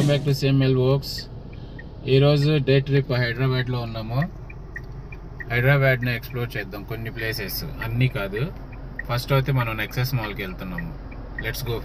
Welcome back to CML works. ఈరోజు day trip హైదరాబాద్లో ఉన్నాము. హైదరాబాద్ని ఎక్స్ప్లోర్ చేద్దాం, కొన్ని ప్లేసెస్ అన్నీ కాదు. ఫస్ట్ అయితే మనం నెక్సెస్ మాల్కి వెళ్తున్నాము. Let's go.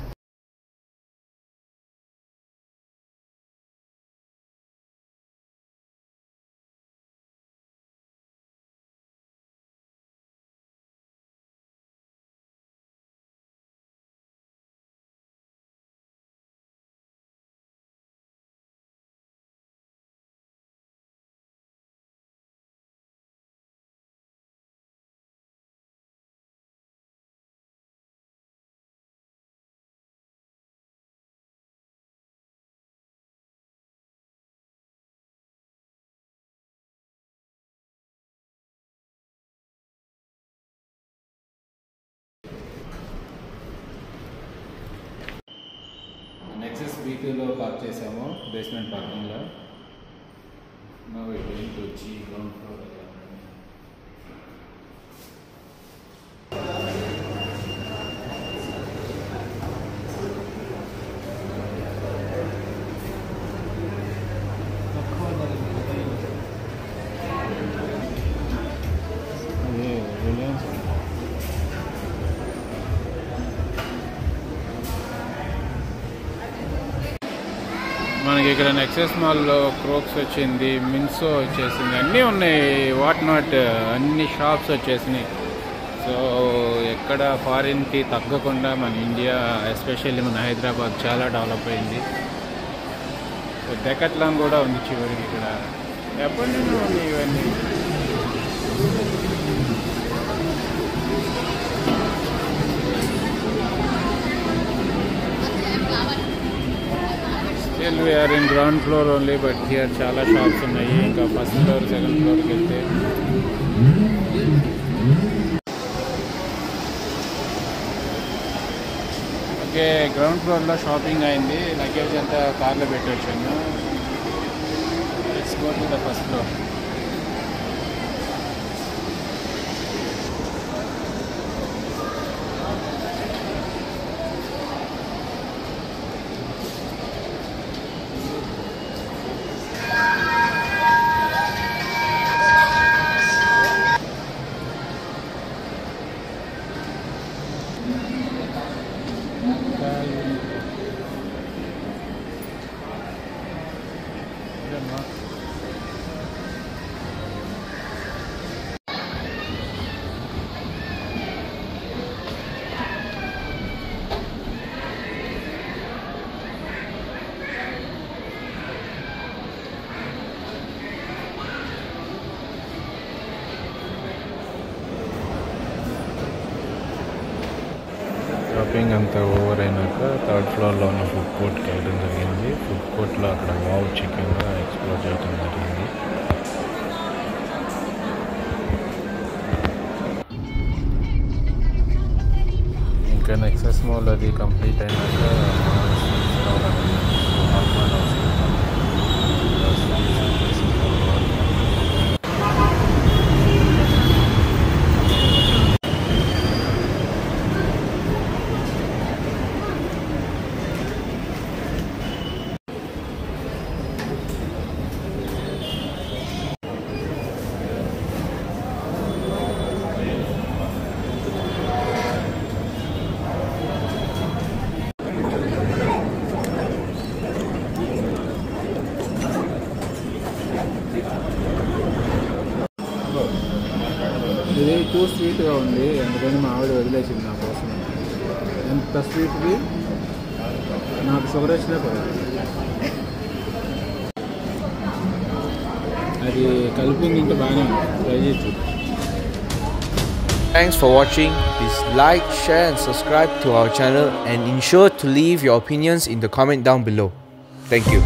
నెక్సెస్ B2లో పార్క్ చేసాము, బేస్మెంట్ పార్కింగ్లో. వచ్చి గ్రౌండ్ ఫ్లోర్. మనకి ఇక్కడ నెక్సెస్ మాల్లో క్రోక్స్ వచ్చింది, మిన్సో వచ్చేసింది, అన్నీ ఉన్నాయి. వాట్ నాట్ అన్ని షాప్స్ వచ్చేసినాయి. సో ఎక్కడ ఫారిన్కి తగ్గకుండా మన ఇండియా, ఎస్పెషల్లీ మన హైదరాబాద్ చాలా డెవలప్ అయింది. సో డెకట్లాన్ కూడా ఉంది చివరికి ఇక్కడ. ఎప్పటి నుండి ఉంది ఇవన్నీ. Still we are in ground floor only, but here చాలా షాప్స్ ఉన్నాయి. ఇంకా ఫస్ట్ ఫ్లోర్, సెకండ్ ఫ్లోర్కి వెళ్తే ఓకే. గ్రౌండ్ ఫ్లోర్లో షాపింగ్ అయింది. లగేజ్ అంతా కార్లో పెట్టొచ్చాను. Let's go to the first floor. Shopping అంతా ఓవర్ అయినాక థర్డ్ ఫ్లోర్లో ఉన్న ఫుడ్ కోర్ట్కి వెళ్ళడం జరిగింది. ఫుడ్ కోర్ట్లో అక్కడ వావ్ చికెన్ ఎక్స్ప్లోర్ చేయడం జరిగింది. ఇంకా నెక్సెస్ మాల్ అది కంప్లీట్ అయినాక ఇది టూ స్వీట్గా ఉంది, అందుకని మా ఆవిడ వదిలేసింది నా కోసం. ఎంత స్వీట్ది, నాకు షుగర్ వచ్చినా పడదు. అది కలిపింది ఇంకా బాగానే ఉంది, ట్రై చేసి. Thanks for watching. Please like, share and subscribe to our channel and ensure to leave your opinions in the comment down below. Thank you.